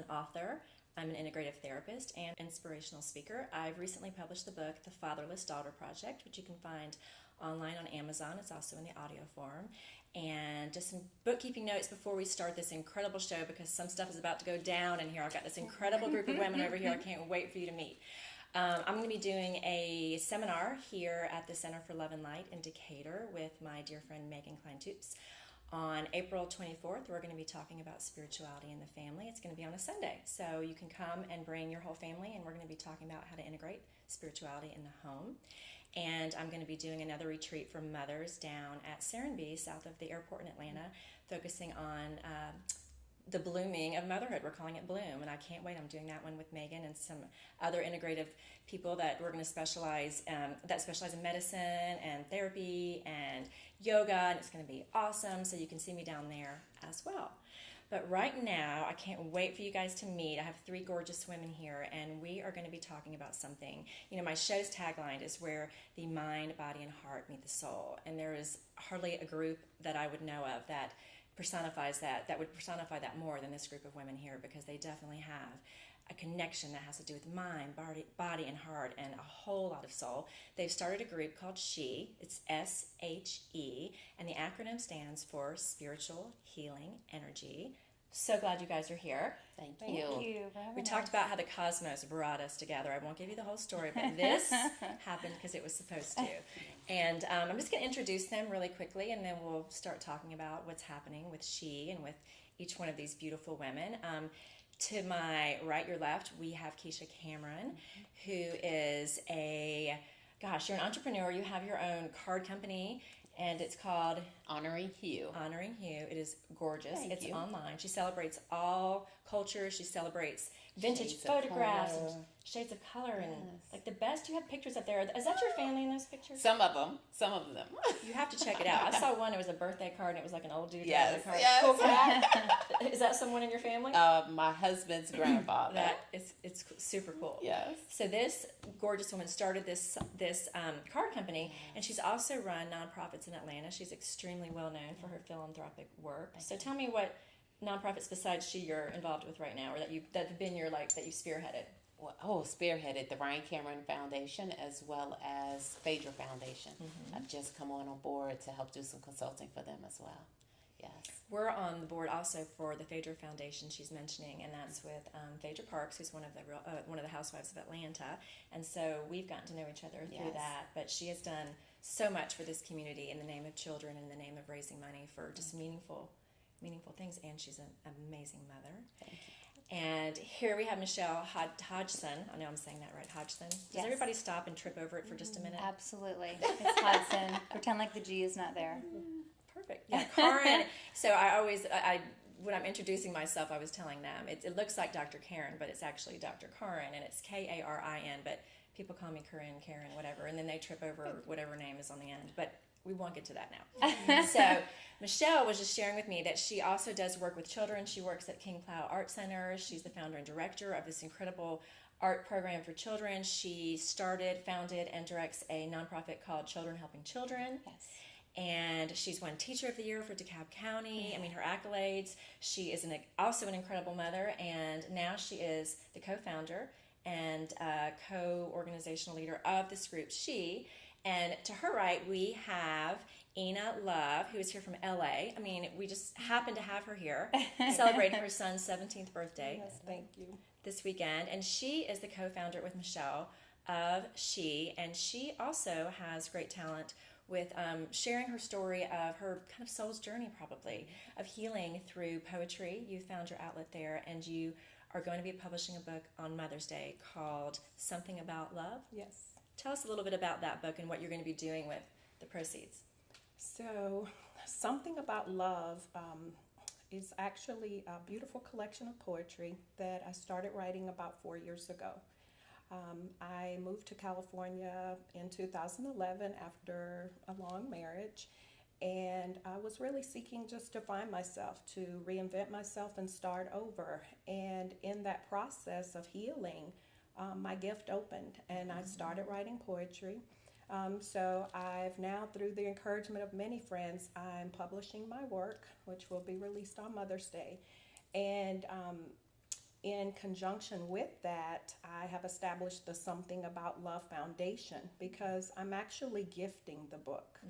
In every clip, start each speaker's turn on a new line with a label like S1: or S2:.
S1: an author. I'm an integrative therapist and inspirational speaker. I've recently published the book, The Fatherless Daughter Project, which you can find online on Amazon. It's also in the audio form. And just some bookkeeping notes before we start this incredible show, because some stuff is about to go down in here. I've got this incredible group of women over here I can't wait for you to meet. I'm going to be doing a seminar here at the Center for Love and Light in Decatur with my dear friend Megan Klein-Toops. On April 24th, we're going to be talking about spirituality in the family. It's going to be on a Sunday, so you can come and bring your whole family, and we're going to be talking about how to integrate spirituality in the home. And I'm going to be doing another retreat for mothers down at S.H.E, south of the airport in Atlanta, focusing on the blooming of motherhood. We're calling it Bloom, and I can't wait. I'm doing that one with Megan and some other integrative people that we're going to specialize in medicine and therapy and yoga, and it's going to be awesome. So you can see me down there as well. But right now, I can't wait for you guys to meet. I have 3 gorgeous women here, and we are going to be talking about something. You know, my show's tagline is where the mind, body, and heart meet the soul. And there is hardly a group that I would know of that personifies that would personify that more than this group of women here, because they definitely have a connection that has to do with mind, body, and heart, and a whole lot of soul. They've started a group called S.H.E. It's S.H.E, and the acronym stands for Spiritual Healing Energy. So glad you guys are here.
S2: Thank
S3: Thank
S2: you.
S3: you for having
S1: We
S3: us.
S1: talked about how the cosmos brought us together. I won't give you the whole story, but this happened because it was supposed to. And I'm just going to introduce them really quickly, and then we'll start talking about what's happening with S.H.E and with each one of these beautiful women. To my right, your left, we have Keisha Cameron, who is you're an entrepreneur. You have your own card company, and it's called
S2: Honoring Hue.
S1: Honoring Hue. It is gorgeous.
S2: Thank
S1: It's
S2: you.
S1: online. She celebrates all cultures. She celebrates vintage
S2: Shades of
S1: photographs
S2: color.
S1: and shades of color and
S2: Yes.
S1: like the best. You have pictures up there. Is that your family in those pictures?
S2: Some of them.
S1: You have to check it out. I saw one. It was a birthday card, and it was like an old dude.
S2: Yes,
S1: with a card.
S2: yes.
S1: Cool cat. Is that someone in your family?
S2: My husband's grandfather.
S1: It's super cool.
S2: Yes.
S1: So this gorgeous woman started this card company, and she's also run nonprofits in Atlanta. She's extremely well known for her philanthropic work. So tell me what nonprofits besides S.H.E you're involved with right now, or that you've spearheaded.
S2: Spearheaded the Ryan Cameron Foundation as well as Phaedra Foundation. I've just come on board to help do some consulting for them as well. Yes.
S1: We're on the board also for the Phaedra Foundation she's mentioning, and that's with Phaedra Parks, who's one of the housewives of Atlanta. And so we've gotten to know each other through
S2: Yes.
S1: that. But she has done so much for this community in the name of children, in the name of raising money for just meaningful things. And she's an amazing mother.
S2: Thank you.
S1: And here we have Michelle Hodgson. I know I'm saying that right, Hodgson. Does
S3: Yes.
S1: everybody stop and trip over it for just a minute?
S3: Absolutely. It's Hudson. Pretend like the G is not there.
S1: Perfect. Yeah, Karin. So I when I'm introducing myself, I was telling them it looks like Dr. Karen, but it's actually Dr. Karin, and it's Karin. But people call me Karen, whatever, and then they trip over whatever name is on the end. But we won't get to that now. So Michelle was just sharing with me that she also does work with children. She works at King Plow Art Center. She's the founder and director of this incredible art program for children. She founded, and directs a nonprofit called Children Helping Children.
S3: Yes.
S1: And she's won Teacher of the Year for DeKalb County. I mean, her accolades. She is also an incredible mother, and now she is the co-founder and co-organizational leader of this group, S.H.E. And to her right, we have Ina Love, who is here from LA. I mean, we just happen to have her here celebrating her son's 17th birthday.
S4: Yes, thank you.
S1: This weekend. And she is the co-founder with Michelle of S.H.E. And she also has great talent with sharing her story of her kind of soul's journey, probably, of healing through poetry. You found your outlet there, and you are going to be publishing a book on Mother's Day called Something About Love.
S4: Yes.
S1: Tell us a little bit about that book and what you're going to be doing with the proceeds.
S4: So, Something About Love is actually a beautiful collection of poetry that I started writing about 4 years ago. I moved to California in 2011 after a long marriage, and I was really seeking just to find myself, to reinvent myself and start over. And in that process of healing, my gift opened, and I started writing poetry. So I've now, through the encouragement of many friends, I'm publishing my work, which will be released on Mother's Day. And in conjunction with that, I have established the Something About Love Foundation because I'm actually gifting the book.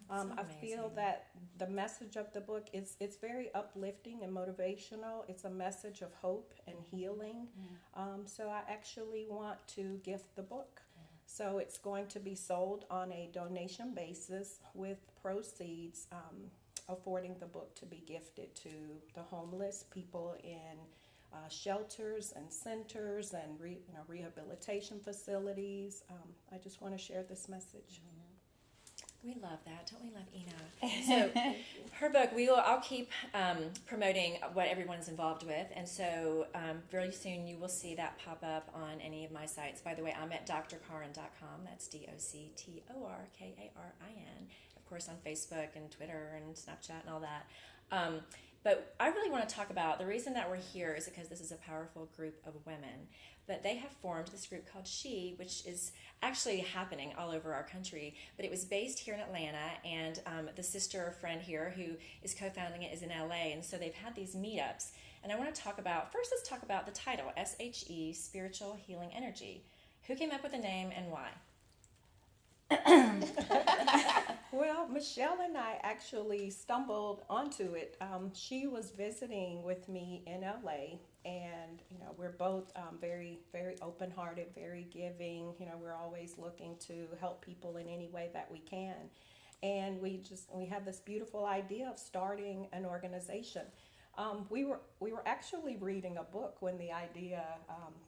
S4: I feel that the message of the book it's very uplifting and motivational. It's a message of hope and healing. So I actually want to gift the book. So it's going to be sold on a donation basis with proceeds affording the book to be gifted to the homeless, people in shelters and centers and rehabilitation facilities. I just want to share this message.
S1: We love that. Don't we love Ina? So her book, I'll keep promoting what everyone's involved with. And so very soon you will see that pop up on any of my sites. By the way, I'm at drkarin.com. That's DOCTORKARIN. Of course, on Facebook and Twitter and Snapchat and all that. But I really want to talk about the reason that we're here is because this is a powerful group of women. But they have formed this group called S.H.E, which is actually happening all over our country. But it was based here in Atlanta, and the sister friend here who is co-founding it is in LA. And so they've had these meetups. And I want to talk about, first let's talk about the title, S.H.E, Spiritual Healing Energy. Who came up with the name and why?
S4: Well, Michelle and I actually stumbled onto it. She was visiting with me in LA, and we're both very, very open-hearted, very giving. We're always looking to help people in any way that we can, and we had this beautiful idea of starting an organization. We were actually reading a book when the idea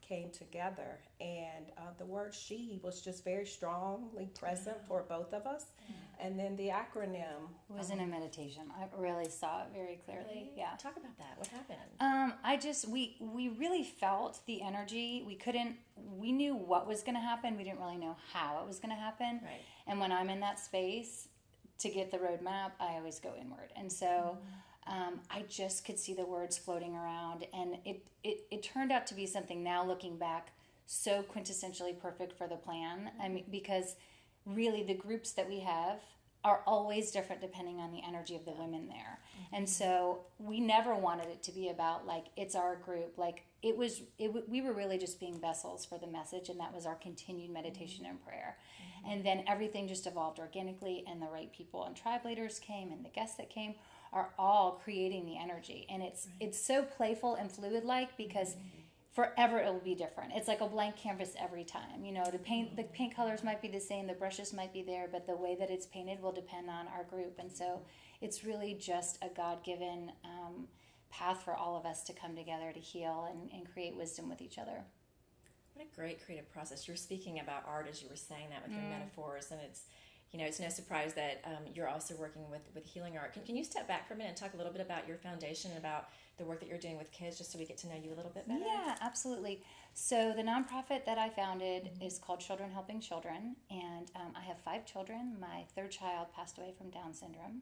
S4: came together, and the word "she" was just very strongly present for both of us. And then the acronym
S3: was in a meditation. I really saw it very clearly. Yeah.
S1: Talk about that. What happened?
S3: We really felt the energy. We knew what was going to happen. We didn't really know how it was going to happen.
S1: Right.
S3: And when I'm in that space to get the roadmap, I always go inward. And so I just could see the words floating around, and it turned out to be something, now looking back, so quintessentially perfect for the plan. I mean, because really the groups that we have are always different depending on the energy of the women there. And so we never wanted it to be about like it's our group. Like we were really just being vessels for the message, and that was our continued meditation and prayer. And then everything just evolved organically, and the right people and tribe leaders came, and the guests that came are all creating the energy. And it's so playful and fluid like, because forever it will be different. It's like a blank canvas every time. The paint colors might be the same, the brushes might be there, but the way that it's painted will depend on our group. And so it's really just a God-given path for all of us to come together to heal and create wisdom with each other.
S1: What a great creative process. You're speaking about art as you were saying that with your metaphors, and it's no surprise that you're also working with healing art. Can you step back for a minute and talk a little bit about your foundation and about the work that you're doing with kids, just so we get to know you a little bit better?
S3: Yeah, absolutely. So the nonprofit that I founded is called Children Helping Children, and I have 5 children. My 3rd child passed away from Down syndrome.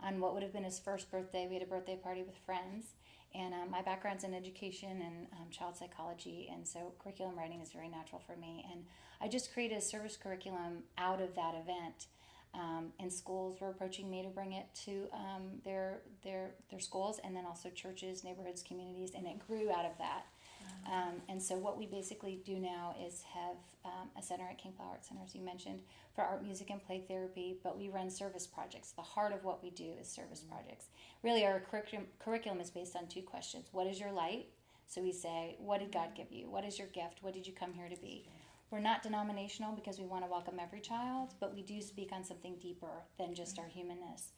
S3: On what would have been his 1st birthday, we had a birthday party with friends. And my background's in education and child psychology, and so curriculum writing is very natural for me. And I just created a service curriculum out of that event. And schools were approaching me to bring it to their schools, and then also churches, neighborhoods, communities, and it grew out of that. And so what we basically do now is have a center at King Flower Art Center, as you mentioned, for art, music, and play therapy, but we run service projects. The heart of what we do is service projects. Really, our curriculum is based on 2 questions. What is your light? So we say, what did God give you? What is your gift? What did you come here to be? We're not denominational because we want to welcome every child, but we do speak on something deeper than just our humanness.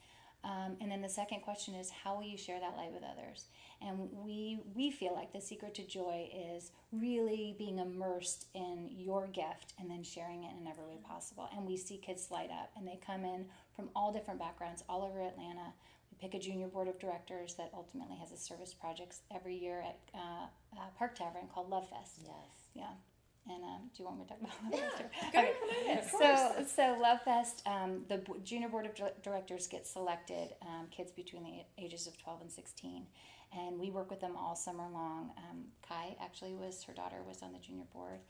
S3: And then the second question is, how will you share that light with others? And we feel like the secret to joy is really being immersed in your gift and then sharing it in every way possible. And we see kids light up, and they come in from all different backgrounds all over Atlanta. We pick a junior board of directors that ultimately has a service projects every year at Park Tavern called Love Fest.
S2: Yes.
S3: Yeah. And do you want me to talk about Love Fest?
S1: Go ahead, promote it, of course.
S3: So Love Fest, the junior board of directors get selected, kids between the ages of 12 and 16. And we work with them all summer long. Kai, actually, her daughter was on the junior board,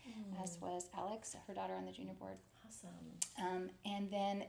S3: as was Alex, her daughter on the junior board.
S1: Awesome.
S3: And then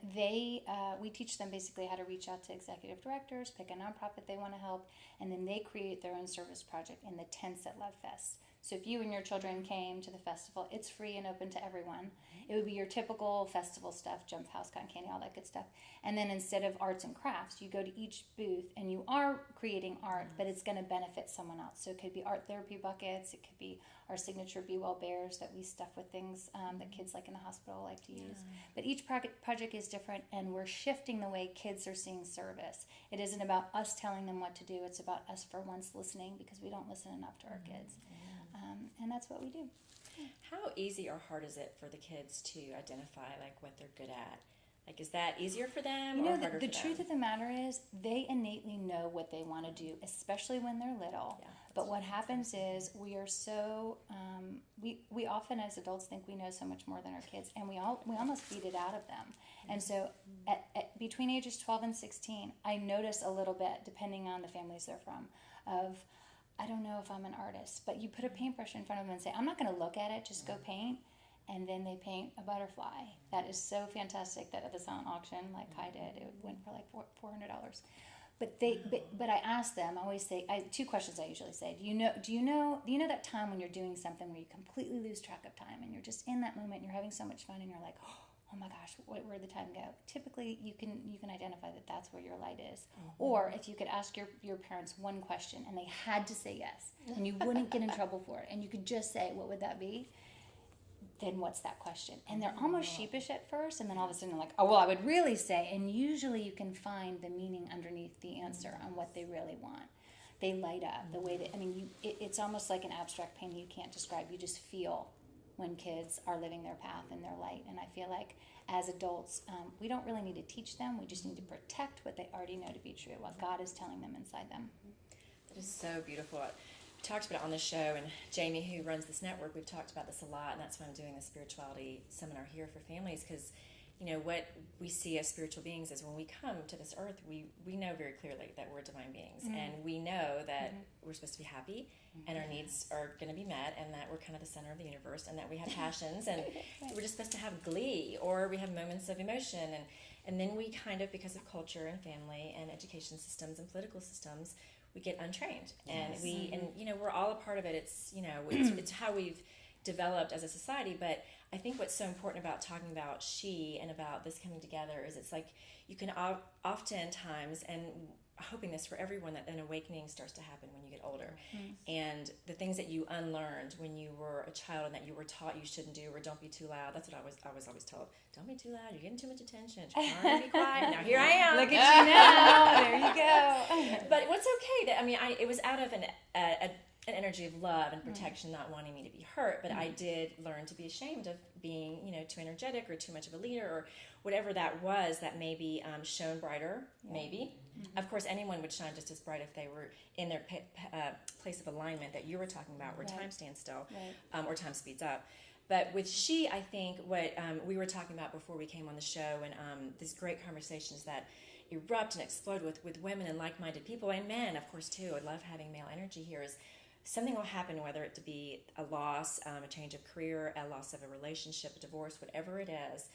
S3: we teach them basically how to reach out to executive directors, pick a nonprofit they want to help, and then they create their own service project in the tents at Love Fest. So if you and your children came to the festival, it's free and open to everyone. It would be your typical festival stuff, jump house, cotton candy, all that good stuff. And then instead of arts and crafts, you go to each booth and you are creating art, but it's going to benefit someone else. So it could be art therapy buckets. It could be our signature Be Well bears that we stuff with things that kids like in the hospital like to use. But each project is different, and we're shifting the way kids are seeing service. It isn't about us telling them what to do. It's about us for once listening, because we don't listen enough to our kids. And that's what we do.
S1: How easy or hard is it for the kids to identify like what they're good at? Like, is that easier for them or harder for them?
S3: The truth of the matter is they innately know what they want to do, especially when they're little.
S1: Yeah,
S3: but what happens is we are so we often as adults think we know so much more than our kids, and we almost beat it out of them. And so at between ages 12 and 16, I notice a little bit, depending on the families they're from, of I don't know if I'm an artist, but you put a paintbrush in front of them and say, I'm not going to look at it, just go paint. And then they paint a butterfly. That is so fantastic that at the silent auction, like Kai did, it went for like $400. But I ask them, I always say, two questions I usually say. Do you know that time when you're doing something where you completely lose track of time and you're just in that moment and you're having so much fun and you're like, oh my gosh, where'd the time go? Typically, you can identify that that's where your light is. Mm-hmm. Or if you could ask your parents one question and they had to say yes, and you wouldn't get in trouble for it, and you could just say, what would that be? Then what's that question? And they're almost sheepish at first, and then all of a sudden they're like, oh, well, I would really say, and usually you can find the meaning underneath the answer on what they really want. They light up the way that, it's almost like an abstract painting you can't describe. You just feel when kids are living their path and their light. And I feel like as adults, we don't really need to teach them. We just need to protect what they already know to be true, what God is telling them inside them.
S1: That is so beautiful. We talked about it on the show, and Jamie, who runs this network, we've talked about this a lot, and that's why I'm doing the spirituality seminar here for families, because what we see as spiritual beings is when we come to this earth, we know very clearly that we're divine beings, and we know that we're supposed to be happy, and our needs are going to be met, and that we're kind of the center of the universe, and that we have passions, and we're just supposed to have glee, or we have moments of emotion, and then we kind of, because of culture and family and education systems and political systems, we get untrained, and we're all a part of it. It's it's how we've developed as a society. But I think what's so important about talking about she and about this coming together is it's like you can oftentimes, and hoping this for everyone, that an awakening starts to happen when you get older, and the things that you unlearned when you were a child and that you were taught you shouldn't do, or don't be too loud. That's what I was always told. Don't be too loud. You're getting too much attention. Trying to be quiet. Now here I am.
S3: Look at you now. There you go.
S1: But what's okay that it was out of an energy of love and protection, not wanting me to be hurt. But I did learn to be ashamed of being too energetic or too much of a leader or whatever that was that maybe shone brighter. Maybe. Of course, anyone would shine just as bright if they were in their place of alignment that you were talking about, where time stands still, or time speeds up. But with she, I think what we were talking about before we came on the show, and these great conversations that erupt and explode with women and like-minded people, and men, of course, too. I love having male energy here. Is something will happen, whether it to be a loss, a change of career, a loss of a relationship, a divorce, whatever it is.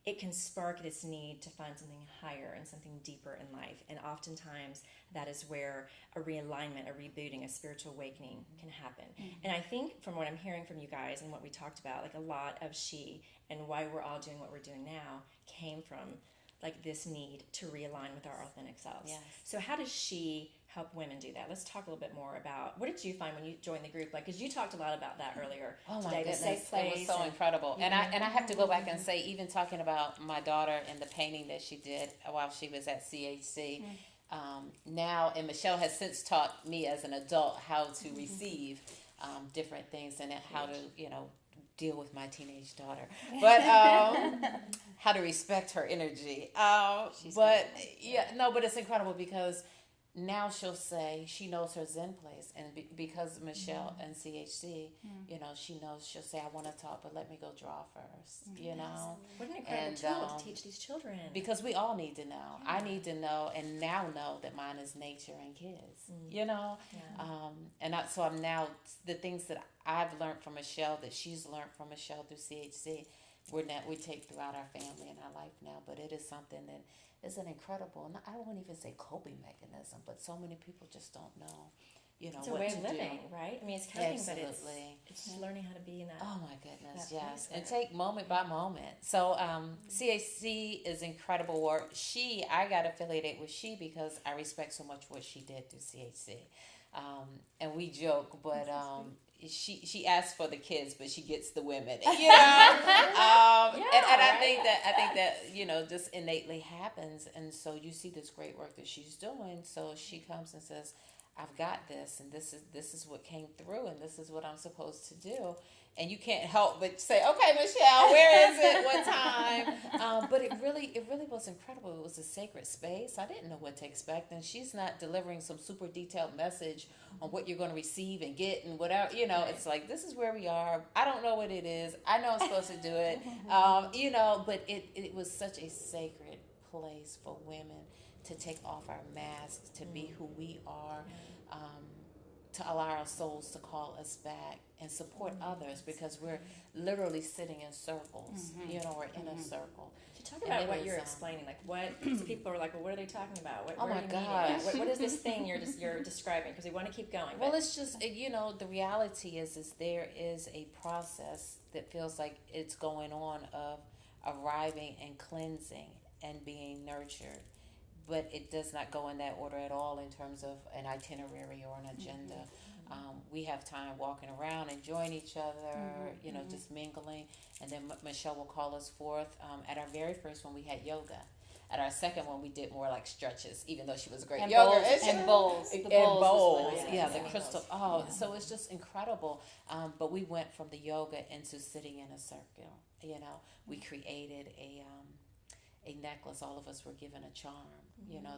S1: It can spark this need to find something higher and something deeper in life. And oftentimes that is where a realignment, a rebooting, a spiritual awakening can happen. And I think from what I'm hearing from you guys and what we talked about, like a lot of she and why we're all doing what we're doing now came from like this need to realign with our authentic selves.
S2: Yes.
S1: So how does she help women do that? Let's talk a little bit more about, what did you find when you joined the group? Like, because you talked a lot about that earlier today.
S2: Goodness, it was so incredible. And I have to go back and say, even talking about my daughter and the painting that she did while she was at S.H.E. Now, and Michelle has since taught me as an adult how to receive different things and how to, deal with my teenage daughter, but how to respect her energy. But it's incredible because now she'll say she knows her Zen place, and because Michelle and CHC, she knows, she'll say, I want to talk, but let me go draw first.
S1: What an incredible tool to teach these children.
S2: Because we all need to know. I need to know, and now know that mine is nature and kids. I'm now, the things that I've learned from Michelle, that she's learned from Michelle through CHC, we take throughout our family and our life now. But it is something that is an incredible, and I won't even say coping mechanism, but so many people just don't know,
S1: It's a
S2: what
S1: way
S2: to
S1: of living,
S2: do.
S1: right? I mean, it's coping,
S2: Absolutely.
S1: but it's just learning how to be in that.
S2: Oh my goodness,
S1: that
S2: yes.
S1: place
S2: And
S1: where-
S2: take moment by moment. So CHC is incredible work. I got affiliated with S.H.E because I respect so much what she did through CHC. And we joke, but she asks for the kids, but she gets the women. And I think that just innately happens. And so you see this great work that she's doing. So she comes and says, I've got this, and this is what came through, and this is what I'm supposed to do. And you can't help but say, okay, Michelle, where is it? What time? But it really was incredible. It was a sacred space. I didn't know what to expect. And she's not delivering some super detailed message on what you're going to receive and get and whatever. It's like, this is where we are. I don't know what it is. I know I'm supposed to do it. But it was such a sacred place for women to take off our masks, to be who we are, to allow our souls to call us back and support others, because we're literally sitting in circles, or in a circle.
S1: So talk about what you're explaining, like what so people are like, well, what are they talking about? What are you meaning? What is this thing you're describing? Because we want to keep going.
S2: Well, it's just the reality is there is a process that feels like it's going on of arriving and cleansing and being nurtured. But it does not go in that order at all in terms of an itinerary or an agenda. We have time walking around, enjoying each other, just mingling. And then Michelle will call us forth. At our very first one, we had yoga. At our second one, we did more like stretches, even though she was a great yoga.
S3: Bowls.
S2: The crystal. So it's just incredible. But we went from the yoga into sitting in a circle. We created a necklace. All of us were given a charm,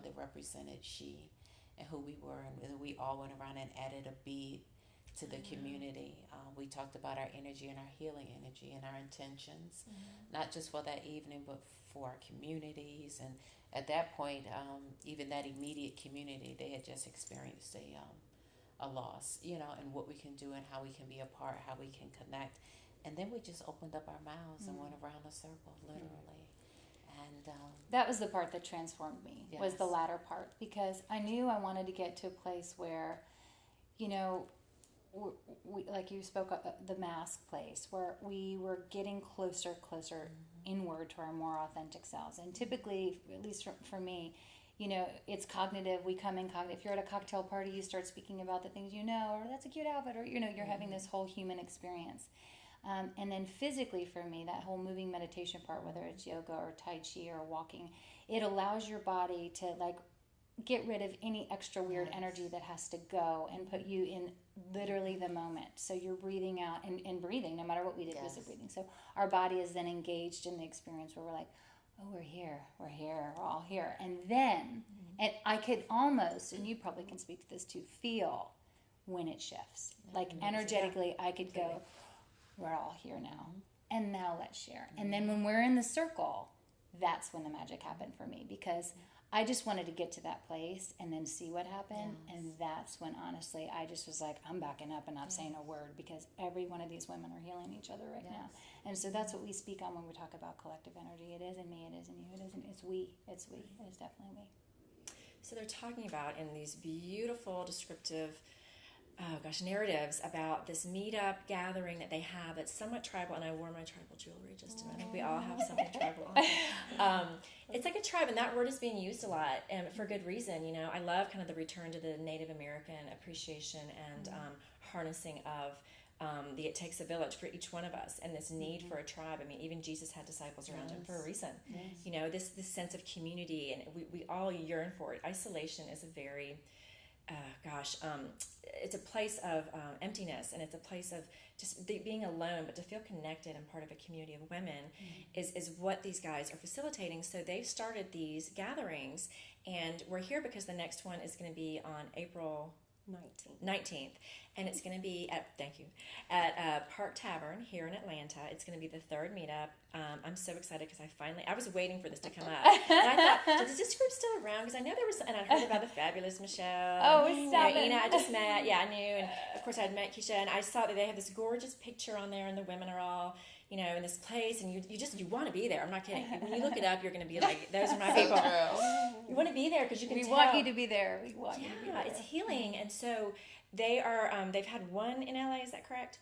S2: that represented S.H.E and who we were, and we all went around and added a bead to the community. We talked about our energy and our healing energy and our intentions, not just for that evening, but for our communities. And at that point, even that immediate community, they had just experienced a loss, and what we can do and how we can be a part, how we can connect. And then we just opened up our mouths and went around a circle, literally. And
S3: that was the part that transformed me, was the latter part, because I knew I wanted to get to a place where, we, like you spoke of the mask place, where we were getting closer inward to our more authentic selves. And typically, at least for me, it's cognitive. We come in cognitive. If you're at a cocktail party, you start speaking about the things or that's a cute outfit, or, you're having this whole human experience. And then physically for me, that whole moving meditation part, whether it's yoga or Tai Chi or walking, it allows your body to get rid of any extra weird energy that has to go and put you in literally the moment. So you're breathing out and breathing, no matter what we did was the breathing. So our body is then engaged in the experience where we're like, oh, we're here, we're all here. And then, and I could almost, and you probably can speak to this too, feel when it shifts. Energetically, I could go, we're all here now, and now let's share. And then when we're in the circle, that's when the magic happened for me, because I just wanted to get to that place and then see what happened. And that's when, honestly, I just was like, I'm backing up and not saying a word, because every one of these women are healing each other right now. And so that's what we speak on when we talk about collective energy. It isn't me, it isn't you, it isn't, it's we, it is definitely we.
S1: So they're talking about in these beautiful descriptive narratives about this meetup gathering that they have that's somewhat tribal, and I wore my tribal jewelry just a minute. We all have something tribal on. It's like a tribe, and that word is being used a lot, and for good reason. I love kind of the return to the Native American appreciation and harnessing of the it takes a village for each one of us, and this need for a tribe. I mean, even Jesus had disciples around him for a reason. This sense of community, and we all yearn for it. Isolation is a very it's a place of emptiness, and it's a place of just being alone, but to feel connected and part of a community of women is what these guys are facilitating. So they've started these gatherings, and we're here because the next one is going to be on April 19th, and it's going to be at Park Tavern here in Atlanta. It's going to be the third meetup. I'm so excited because I was waiting for this to come up, and I thought, is this group still around? Because I know there was, and I heard about the fabulous Michelle.
S3: Oh, stop it.
S1: Ina, I just met. Yeah, I knew, and of course I'd met Keisha, and I saw that they have this gorgeous picture on there, and the women are all, you know, in this place, and you want to be there. I'm not kidding. When you look it up, you're going to be like, those are my
S2: So
S1: people.
S2: true.
S1: You want to be there because you can
S3: We
S1: tell.
S3: want you to be there. We want you to be
S1: Yeah,
S3: there.
S1: it's healing. And so they are, they've had one in LA, is that correct?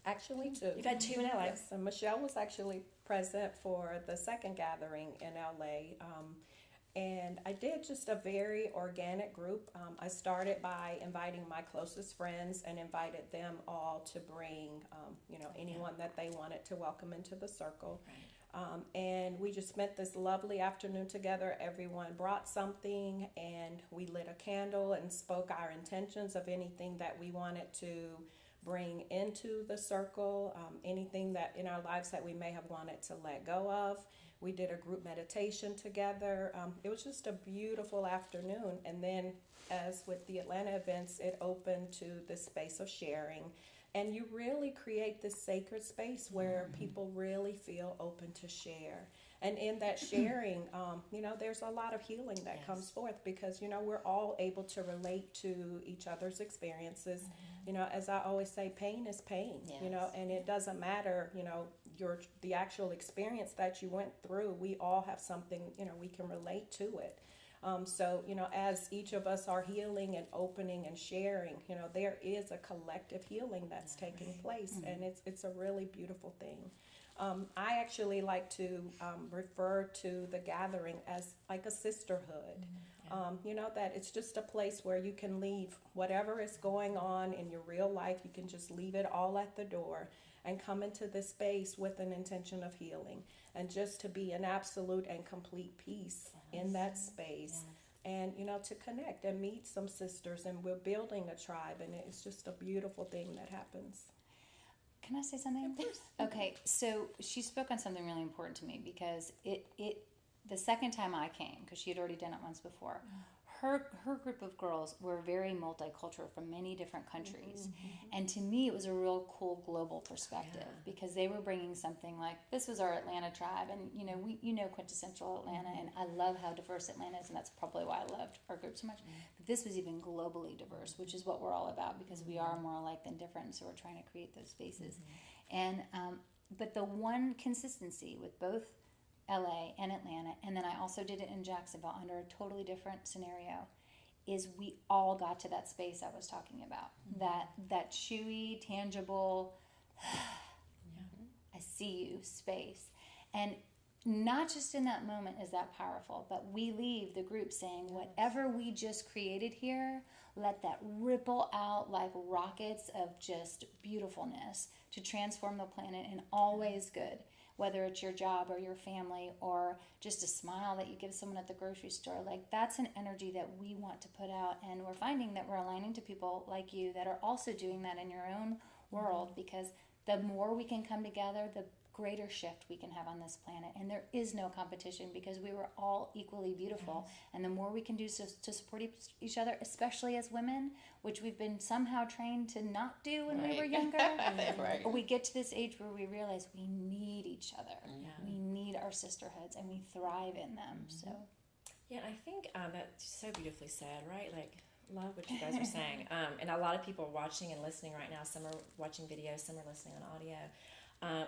S4: Actually, two.
S1: You've had two in LA.
S4: Yes, and Michelle was actually present for the second gathering in LA. And I did just a very organic group. I started by inviting my closest friends and invited them all to bring, anyone that they wanted to welcome into the circle.
S1: Right.
S4: And we just spent this lovely afternoon together. Everyone brought something, and we lit a candle and spoke our intentions of anything that we wanted to bring into the circle, anything that in our lives that we may have wanted to let go of. We did a group meditation together. It was just a beautiful afternoon. And then, as with the Atlanta events, it opened to this space of sharing. And you really create this sacred space where people really feel open to share. And in that sharing, there's a lot of healing that comes forth because, we're all able to relate to each other's experiences. As I always say, pain is pain, and it doesn't matter, the actual experience that you went through. We all have something, we can relate to it. So, as each of us are healing and opening and sharing, there is a collective healing that's taking place, and it's a really beautiful thing. I actually like to refer to the gathering as like a sisterhood. That it's just a place where you can leave whatever is going on in your real life. You can just leave it all at the door and come into this space with an intention of healing and just to be in absolute and complete peace in that space. And, to connect and meet some sisters, and we're building a tribe, and it's just a beautiful thing that happens.
S3: Can I say something? Of course. Okay, so she spoke on something really important to me because the second time I came, because she had already done it once before, her group of girls were very multicultural from many different countries. And to me, it was a real cool global perspective because they were bringing something like, this was our Atlanta tribe, and quintessential Atlanta, and I love how diverse Atlanta is, and that's probably why I loved our group so much. But this was even globally diverse, which is what we're all about because we are more alike than different, so we're trying to create those spaces. And but the one consistency with both LA and Atlanta, and then I also did it in Jacksonville under a totally different scenario, is we all got to that space I was talking about. That chewy, tangible, I see you space. And not just in that moment is that powerful, but we leave the group saying, whatever we just created here, let that ripple out like rockets of just beautifulness to transform the planet in all ways good. Whether it's your job or your family or just a smile that you give someone at the grocery store, like that's an energy that we want to put out. And we're finding that we're aligning to people like you that are also doing that in your own world, because the more we can come together, the greater shift we can have on this planet. And there is no competition because we were all equally beautiful. And the more we can do to support each other, especially as women, which we've been somehow trained to not do when we were younger, we get to this age where we realize we need each other. We need our sisterhoods, and we thrive in them. So,
S1: yeah, I think that's so beautifully said, right? Like, love what you guys are saying. And a lot of people are watching and listening right now. Some are watching videos, some are listening on audio.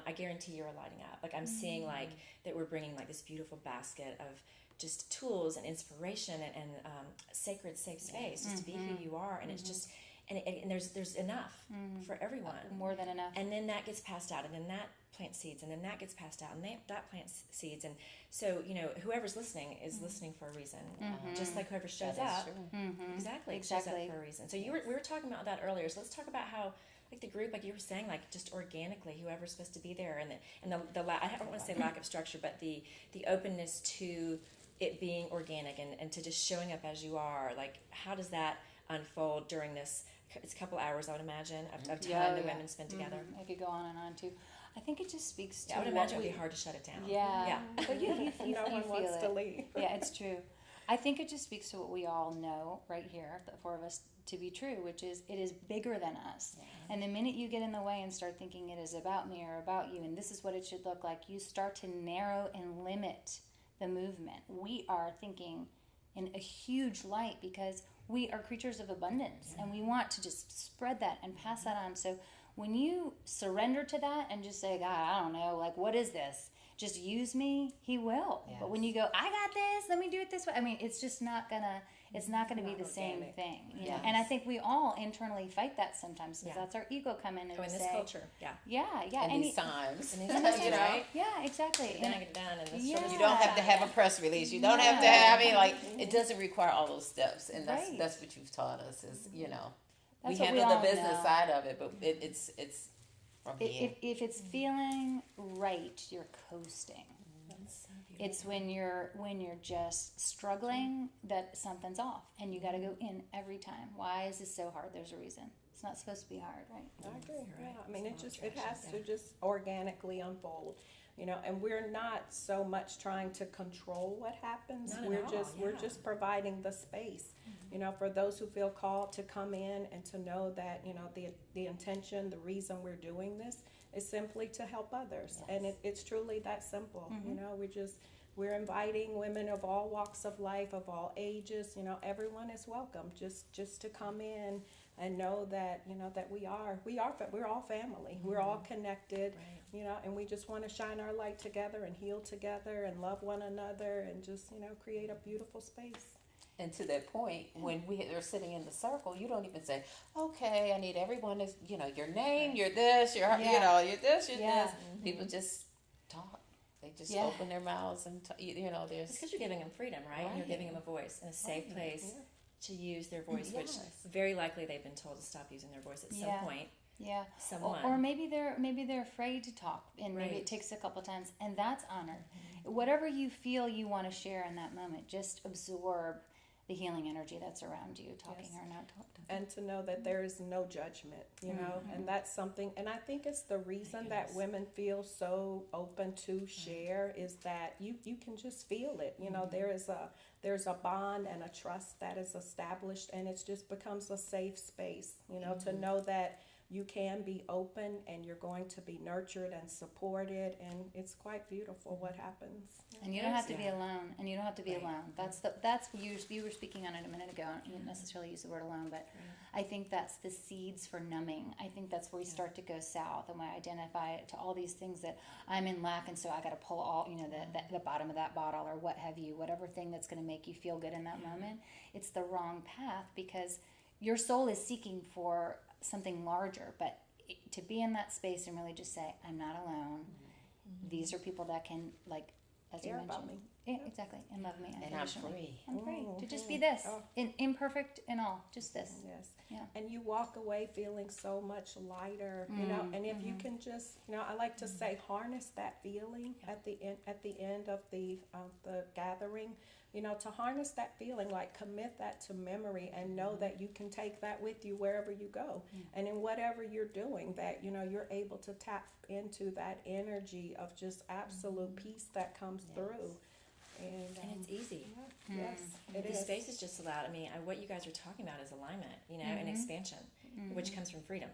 S1: I guarantee you're lighting up. Like, I'm seeing like that we're bringing like this beautiful basket of just tools and inspiration and sacred safe space just to be who you are. And it's just and there's enough for everyone,
S3: more than enough.
S1: And then that gets passed out, and then that plants seeds, and then that gets passed out, and that plants seeds. And so whoever's listening is listening for a reason, just like whoever shows up exactly shows up for a reason. So we were talking about that earlier. So let's talk about how, like, the group, like you were saying, like just organically, whoever's supposed to be there, and the I don't want to say lack of structure, but the openness to it being organic and to just showing up as you are. Like, how does that unfold during this? It's a couple hours, I would imagine, of time the women spend together.
S3: I could go on and on too. I think it just speaks to.
S1: I would imagine it would be hard to shut it down.
S3: Yeah. But you
S4: No one
S3: feel
S4: wants
S3: it.
S4: to leave.
S3: Yeah, it's true. I think it just speaks to what we all know right here, the four of us, to be true, which is it is bigger than us. And the minute you get in the way and start thinking it is about me or about you and this is what it should look like, you start to narrow and limit the movement. We are thinking in a huge light because we are creatures of abundance and we want to just spread that and pass that on. So When you surrender to that and just say, God, I don't know, like, what is this? Just use me, he will.
S2: Yes.
S3: But when you go, I got this, let me do it this way. I mean, it's just not gonna be the same
S4: organic.
S3: thing. You know?
S2: Yes.
S3: And I think we all internally fight that sometimes because
S1: Yeah.
S3: that's our ego come in and
S1: in this
S3: say,
S1: culture, yeah.
S3: yeah,
S2: in
S3: and
S2: these times.
S1: In these
S3: and
S1: times,
S3: that's
S1: right?
S3: Yeah, exactly.
S1: Get it done, get it done, and this
S3: Yeah.
S2: You don't have to have a press release. You don't have to have, I mean, like, it doesn't require all those steps. And
S3: Right.
S2: that's what you've taught us is, you know,
S3: That's
S2: we
S3: what we
S2: handle
S3: all
S2: the business
S3: know.
S2: side of it, but it's from here.
S3: If it's feeling right, you're coasting. It's when you're just struggling that something's off, and you got to go in every time. Why is this so hard? There's a reason. It's not supposed to be hard, right?
S4: I agree.
S1: You're
S4: Yeah,
S1: right.
S4: I mean,
S1: It's
S4: it
S1: law of
S4: has to
S1: attraction,
S4: just organically unfold, you know. And we're not so much trying to control what happens.
S1: Not at
S4: we're
S1: all,
S4: just we're
S1: yeah.
S4: just providing the space, you know, for those who feel called to come in and to know that, you know, the intention, the reason we're doing this is simply to help others, and it's truly that simple. You know, we're inviting women of all walks of life, of all ages. You know, everyone is welcome. Just to come in and know that, you know, that we're all family. We're all connected.
S1: Right.
S4: You know, and we just want to shine our light together and heal together and love one another and just, you know, create a beautiful space.
S2: And to that point, when we're sitting in the circle, you don't even say, okay, I need everyone to, you know, your name, you're this, you're, you know, you're this, you're
S3: Yeah.
S2: this. People just talk. They just
S3: Yeah.
S2: open their mouths and, you know, there's...
S1: It's because you're giving them freedom, right? And you're giving them a voice and a safe place to use their voice, which
S2: Yes.
S1: very likely they've been told to stop using their voice at some
S3: Yeah.
S1: point.
S3: Yeah.
S1: Someone.
S3: Or maybe they're afraid to talk, and maybe
S1: Right.
S3: it takes a couple times, and that's honor. Whatever you feel you want to share in that moment, just absorb the healing energy that's around you, talking
S4: Yes.
S3: or not talking.
S4: And to know that there is no judgment, you know, and that's something, and I think it's the reason that women feel so open to share is that you can just feel it, you know. There's a bond and a trust that is established, and it just becomes a safe space, you know, to know that you can be open and you're going to be nurtured and supported, and it's quite beautiful what happens.
S3: And you don't have to be
S1: Yeah.
S3: alone. And you don't have to be
S1: Right.
S3: alone. You were speaking on it a minute ago. You didn't necessarily use the word alone, but I think that's the seeds for numbing. I think that's where we start to go south, and we identify it to all these things that I'm in lack, and so I got to pull all, you know, the bottom of that bottle or what have you, whatever thing that's going to make you feel good in that moment. It's the wrong path because your soul is seeking for something larger, but to be in that space and really just say, I'm not alone. These are people that can, like, as
S4: Care
S3: you
S4: about
S3: mentioned,
S4: me.
S3: yeah, exactly, and love me
S2: And I'm
S3: unconditionally.
S2: free.
S3: I'm free to just be this,
S4: Oh.
S3: imperfect and all, just this.
S4: Yes.
S3: Yeah.
S4: And you walk away feeling so much lighter, you know. And if you can just, you know, I like to say, harness that feeling at the end of the gathering, you know, to harness that feeling, like commit that to memory and know that you can take that with you wherever you go, and in whatever you're doing, that, you know, you're able to tap into that energy of just absolute peace that comes through. And
S1: it's easy.
S4: yes, it
S1: The
S4: is.
S1: space is just allowed. I mean, what you guys are talking about is alignment, you know, and expansion, which comes from freedom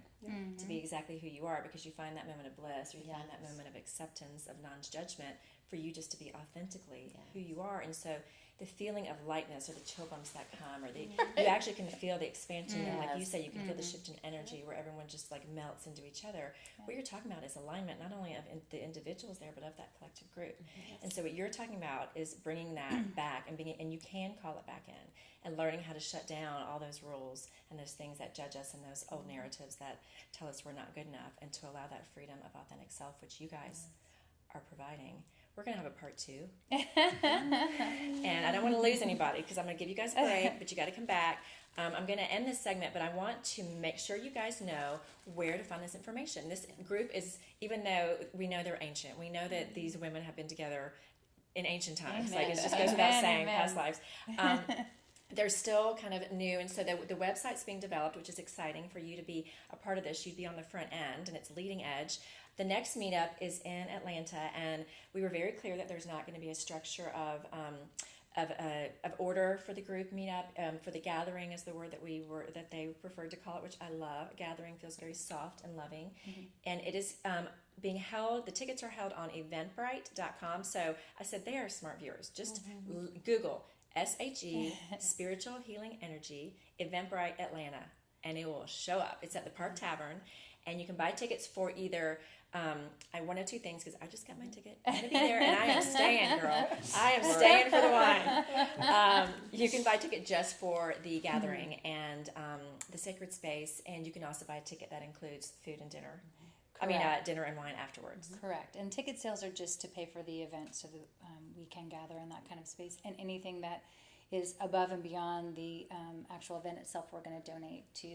S1: to be exactly who you are, because you find that moment of bliss, or you find that moment of acceptance, of non-judgment, for you just to be authentically who you are. And so the feeling of lightness, or the chill bumps that come, or you actually can feel the expansion, and like you say, you can feel the shift in energy where everyone just like melts into each other. What you're talking about is alignment, not only of the individuals there, but of that collective group. And so what you're talking about is bringing that back, and you can call it back in, and learning how to shut down all those rules and those things that judge us, and those old narratives that tell us we're not good enough, and to allow that freedom of authentic self, which you guys are providing. We're going to have a part 2. And I don't want to lose anybody, because I'm going to give you guys a break, but you got to come back. I'm going to end this segment, but I want to make sure you guys know where to find this information. This group is, even though we know they're ancient, we know that these women have been together in ancient times.
S3: Amen.
S1: Like, it just goes without
S3: Amen,
S1: saying,
S3: amen.
S1: past lives. They're still kind of new, and so the website's being developed, which is exciting for you to be a part of this. You'd be on the front end, and it's leading edge. The next meetup is in Atlanta, and we were very clear that there's not going to be a structure of order for the group meetup. For the gathering is the word that they preferred to call it, which I love. Gathering feels very soft and loving, and it is being held. The tickets are held on Eventbrite.com. So I said, they are smart viewers. Just Google S.H.E. Spiritual Healing Energy, Eventbrite Atlanta. and it will show up. It's at the Park Tavern, and you can buy tickets for either I one of two things, because I just got my ticket. I'm going to be there, and I am staying, girl. I am staying for the wine. You can buy a ticket just for the gathering and the sacred space, and you can also buy a ticket that includes food and dinner.
S3: Correct.
S1: Dinner and wine afterwards.
S3: Correct. And ticket sales are just to pay for the event so that we can gather in that kind of space. And anything that is above and beyond the actual event itself, we're going to donate to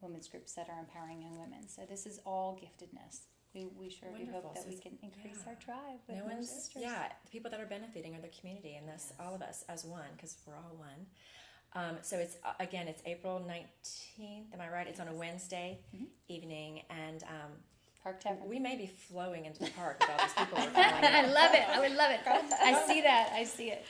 S3: women's groups that are empowering young women. So this is all giftedness. We sure do hope that we can increase our tribe with more sisters.
S1: Yeah, the people that are benefiting are the community, and that's all of us as one, because we're all one. So it's April 19th. Am I right? It's on a Wednesday evening, and
S3: Park Tavern.
S1: we may be flowing into the park with all these people we're following.
S3: I love it. I would love it. I see that. I see it.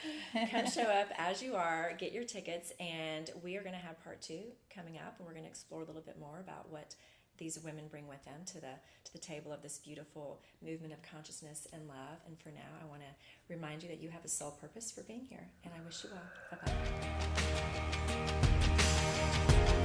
S1: Come show up as you are, get your tickets, and we are going to have part 2 coming up, and we're going to explore a little bit more about what these women bring with them to the table of this beautiful movement of consciousness and love. And for now, I want to remind you that you have a soul purpose for being here, and I wish you well. Bye-bye.